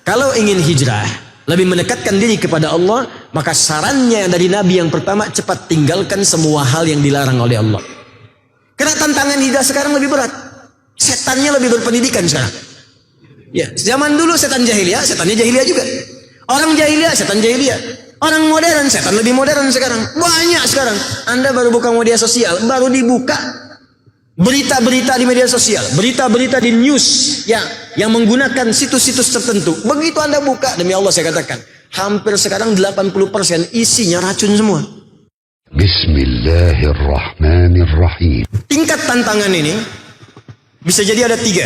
Kalau ingin hijrah, lebih mendekatkan diri kepada Allah, maka sarannya dari Nabi yang pertama, cepat tinggalkan semua hal yang dilarang oleh Allah. Karena tantangan hijrah sekarang lebih berat. Setannya lebih berpendidikan sekarang. Ya, zaman dulu setan jahiliyah, setannya jahiliyah juga. Orang jahiliyah, setan jahiliyah. Orang modern, setan lebih modern sekarang. Banyak sekarang. Anda baru buka media sosial, baru dibuka berita-berita di media sosial, berita-berita di news yang menggunakan situs-situs tertentu. Begitu Anda buka, demi Allah saya katakan, hampir sekarang 80% isinya racun semua. Bismillahirrahmanirrahim. Tingkat tantangan ini bisa jadi ada 3.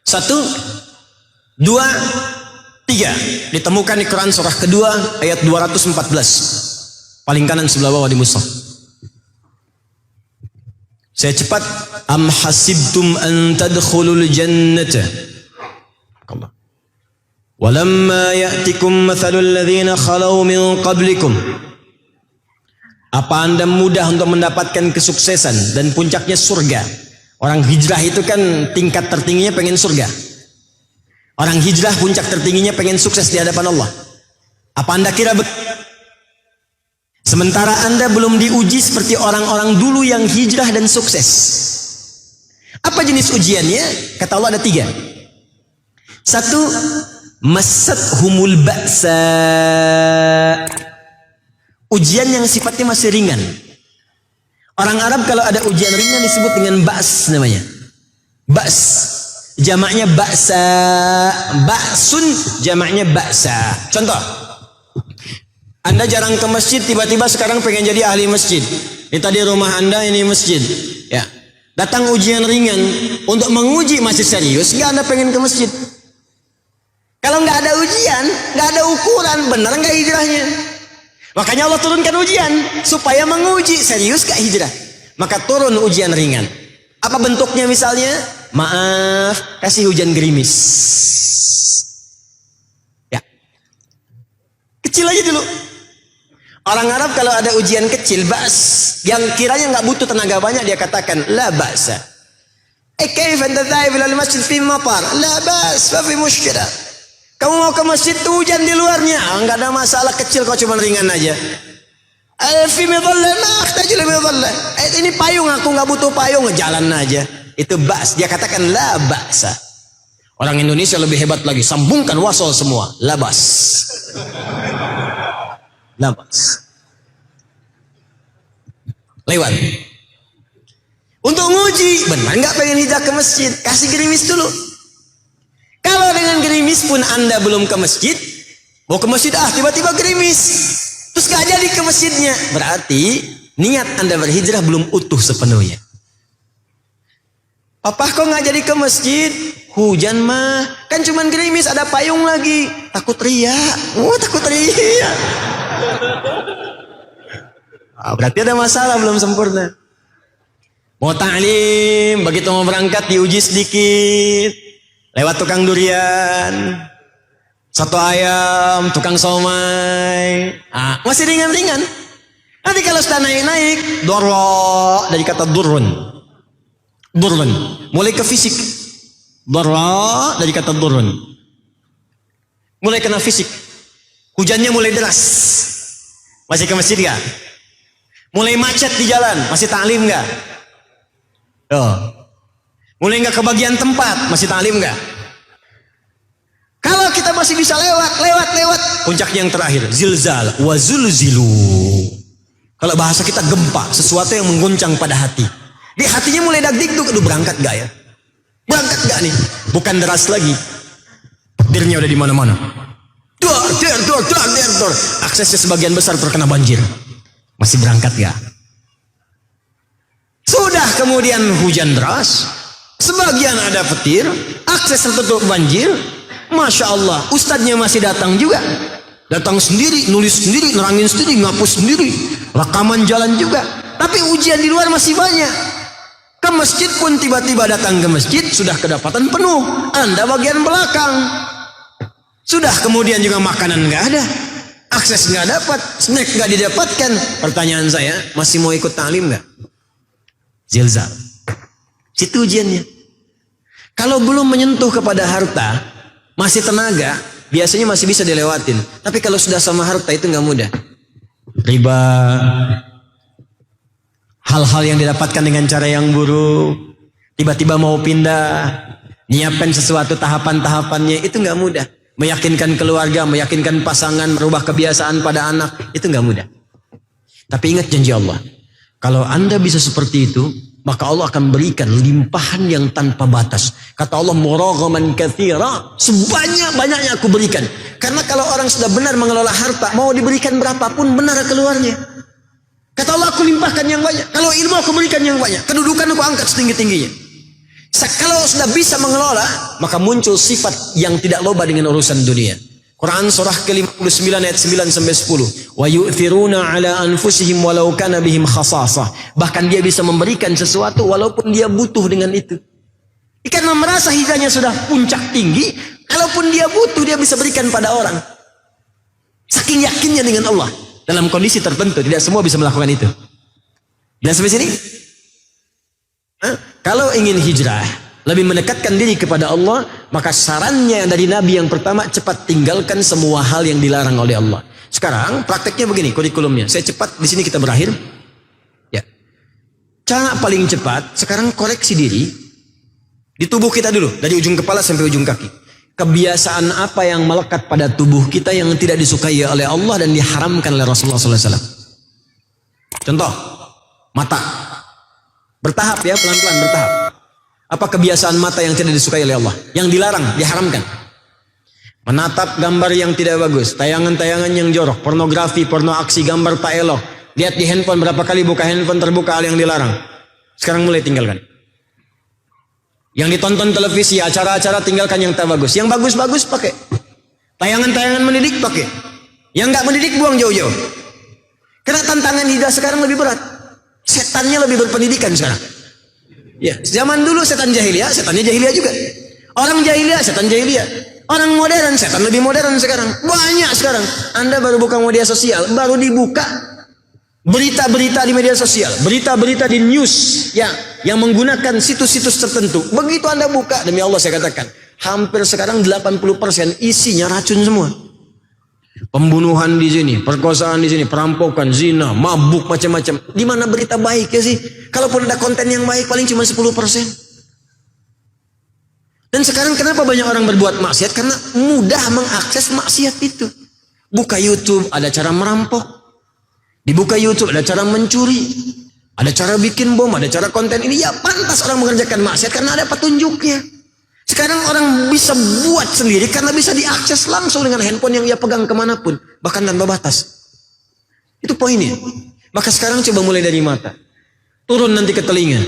1, 2, 3. Ditemukan di Quran surah kedua ayat 214. Paling kanan sebelah bawah di mushaf. Saya cepat. Am hasibtum an tadkhulul jannata. Allah. Walamma ya'tikum mathalul ladzina khalau min qablikum. Apa Anda mudah untuk mendapatkan kesuksesan dan puncaknya surga? Orang hijrah itu kan tingkat tertingginya pengen surga. Orang hijrah puncak tertingginya pengen sukses di hadapan Allah. Apa Anda kira sementara Anda belum diuji seperti orang-orang dulu yang hijrah dan sukses? Apa jenis ujiannya? Kata Allah ada 3. 1, masathumul ba'sa. Ujian yang sifatnya masih ringan. Orang Arab kalau ada ujian ringan disebut dengan ba's namanya. Ba's. Jamaknya ba'sa. Ba'sun jamaknya ba'sa. Contoh. Anda jarang ke masjid, tiba-tiba sekarang pengen jadi ahli masjid. Ini tadi rumah Anda, ini masjid. Ya. Datang ujian ringan. Untuk menguji masih serius, nggak Anda pengen ke masjid. Kalau nggak ada ujian, nggak ada ukuran, benar nggak hijrahnya. Makanya Allah turunkan ujian supaya menguji serius gak hijrah. Maka turun ujian ringan. Apa bentuknya misalnya? Maaf, kasih hujan gerimis. Ya, kecil aja dulu. Orang Arab kalau ada ujian kecil, ba's, yang kiranya nggak butuh tenaga banyak, dia katakan la ba'sa. Kayfa anta dhahib ila al-masjid fi matar? La ba's, fa fi mushkilah. Kamu mau ke masjid tuh hujan di luarnya, nggak ada masalah, kecil kok, cuma ringan aja. Fi midhallah, ma ahtaju li midhallah. Ini payung, aku nggak butuh payung, jalan aja. Itu ba's, dia katakan la ba'sa. Orang Indonesia lebih hebat lagi, sambungkan wasol semua, labas. Labas. Lewat. Untuk nguji, benar nggak pengen hijrah ke masjid? Kasih gerimis dulu. Kalau dengan gerimis pun Anda belum ke masjid, mau ke masjid tiba-tiba gerimis, terus gak jadi ke masjidnya, berarti niat Anda berhijrah belum utuh sepenuhnya. Papa kok gak jadi ke masjid? Hujan mah, kan cuman gerimis, ada payung lagi. Takut riak. Takut riak. Berarti ada masalah, belum sempurna. Mau ta'lim, begitu mau berangkat diuji sedikit. Lewat tukang durian, soto ayam, tukang somai. Masih ringan-ringan. Nanti kalau sudah naik-naik, dorro, dari kata durrun. Durrun, mulai ke fisik. Dorro, dari kata durrun. Mulai kena fisik. Hujannya mulai deras. Masih ke masjid gak? Mulai macet di jalan, masih ta'lim gak? Mulai nggak kebagian tempat, masih ta'lim nggak? Kalau kita masih bisa lewat, puncaknya yang terakhir, zilzal, wa zulzilu. Kalau bahasa kita gempa, sesuatu yang mengguncang pada hati. Di hatinya mulai dag-digdug, aduh berangkat nggak ya? Berangkat nggak nih? Bukan deras lagi, petirnya udah di mana-mana. Dor. Aksesnya sebagian besar terkena banjir. Masih berangkat nggak? Sudah kemudian hujan deras. Sebagian ada petir, akses tertutup banjir. Masya Allah, ustadznya masih datang juga. Datang sendiri, nulis sendiri, nerangin sendiri, ngapus sendiri. Rekaman jalan juga. Tapi ujian di luar masih banyak. Ke masjid pun tiba-tiba datang ke masjid, sudah kedapatan penuh. Anda bagian belakang. Sudah kemudian juga makanan nggak ada. Akses nggak dapat, snack nggak didapatkan. Pertanyaan saya, masih mau ikut ta'lim nggak? Zilzal. Situ ujiannya. Kalau belum menyentuh kepada harta, masih tenaga, biasanya masih bisa dilewatin. Tapi kalau sudah sama harta itu nggak mudah. Riba, hal-hal yang didapatkan dengan cara yang buruk, tiba-tiba mau pindah, nyiapkan sesuatu tahapan-tahapannya, itu nggak mudah. Meyakinkan keluarga, meyakinkan pasangan, merubah kebiasaan pada anak, itu nggak mudah. Tapi ingat janji Allah, kalau Anda bisa seperti itu, maka Allah akan berikan limpahan yang tanpa batas. Kata Allah, muraghaman katsira, sebanyak-banyaknya aku berikan. Karena kalau orang sudah benar mengelola harta, mau diberikan berapapun benar keluarnya. Kata Allah, aku limpahkan yang banyak. Kalau ilmu aku berikan yang banyak. Kedudukan aku angkat setinggi-tingginya. Kalau sudah bisa mengelola, maka muncul sifat yang tidak loba dengan urusan dunia. Quran surah ke-59 ayat 9 sampai 10. Wa yu'thiruna ala anfusihim walau kana bihim khasasah. Bahkan dia bisa memberikan sesuatu walaupun dia butuh dengan itu. Karena merasa hidayahnya sudah puncak tinggi, kalaupun dia butuh dia bisa berikan pada orang. Saking yakinnya dengan Allah. Dalam kondisi tertentu tidak semua bisa melakukan itu. Dan sampai sini? Kalau ingin hijrah, lebih mendekatkan diri kepada Allah, maka sarannya dari Nabi yang pertama, cepat tinggalkan semua hal yang dilarang oleh Allah. Sekarang prakteknya begini, kurikulumnya. Saya cepat, di sini kita berakhir. Ya. Cara paling cepat, sekarang koreksi diri. Di tubuh kita dulu, dari ujung kepala sampai ujung kaki. Kebiasaan apa yang melekat pada tubuh kita yang tidak disukai oleh Allah dan diharamkan oleh Rasulullah SAW. Contoh, mata. Bertahap ya, pelan-pelan bertahap. Apa kebiasaan mata yang tidak disukai oleh Allah? Yang dilarang, diharamkan. Menatap gambar yang tidak bagus, tayangan-tayangan yang jorok, pornografi, porno aksi, gambar tak elok. Lihat di handphone, berapa kali buka handphone terbuka hal yang dilarang. Sekarang mulai tinggalkan. Yang ditonton televisi, acara-acara tinggalkan yang tak bagus. Yang bagus-bagus pakai. Tayangan-tayangan mendidik pakai. Yang nggak mendidik buang jauh-jauh. Karena tantangan hidup sekarang lebih berat. Setannya lebih berpendidikan sekarang. Ya, zaman dulu setan jahiliyah, setannya jahiliyah juga. Orang jahiliyah, setan jahiliyah. Orang modern, setan lebih modern sekarang. Banyak sekarang. Anda baru buka media sosial, baru dibuka berita-berita di media sosial, berita-berita di news yang menggunakan situs-situs tertentu. Begitu Anda buka, demi Allah saya katakan, hampir sekarang 80% isinya racun semua. Pembunuhan di sini, perkosaan di sini, perampokan, zina, mabuk, macam-macam. Di mana berita baik ya sih? Kalaupun ada konten yang baik paling cuma 10%. Dan sekarang kenapa banyak orang berbuat maksiat? Karena mudah mengakses maksiat itu. Buka YouTube, ada cara merampok. Dibuka YouTube, ada cara mencuri. Ada cara bikin bom, ada cara konten ini. Ya pantas orang mengerjakan maksiat karena ada petunjuknya. Sekarang orang bisa buat sendiri karena bisa diakses langsung dengan handphone yang ia pegang kemanapun. Bahkan tanpa batas. Itu poinnya. Maka sekarang coba mulai dari mata. Turun nanti ke telinga.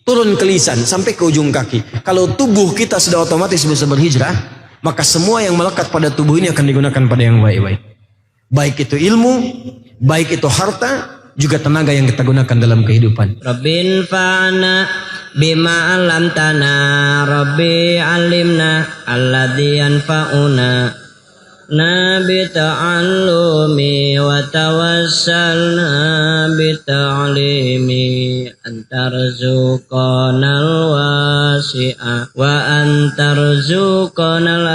Turun ke lisan sampai ke ujung kaki. Kalau tubuh kita sudah otomatis bisa berhijrah, maka semua yang melekat pada tubuh ini akan digunakan pada yang baik-baik. Baik itu ilmu, baik itu harta, juga tenaga yang kita gunakan dalam kehidupan. Rabbil fa'ana bima alamtana, Rabbi alimna alladhi yanfa'una, nabi ta'allumi wa tawassalna bita'limi, antarzuqanal wasi'a wa antarzuqanal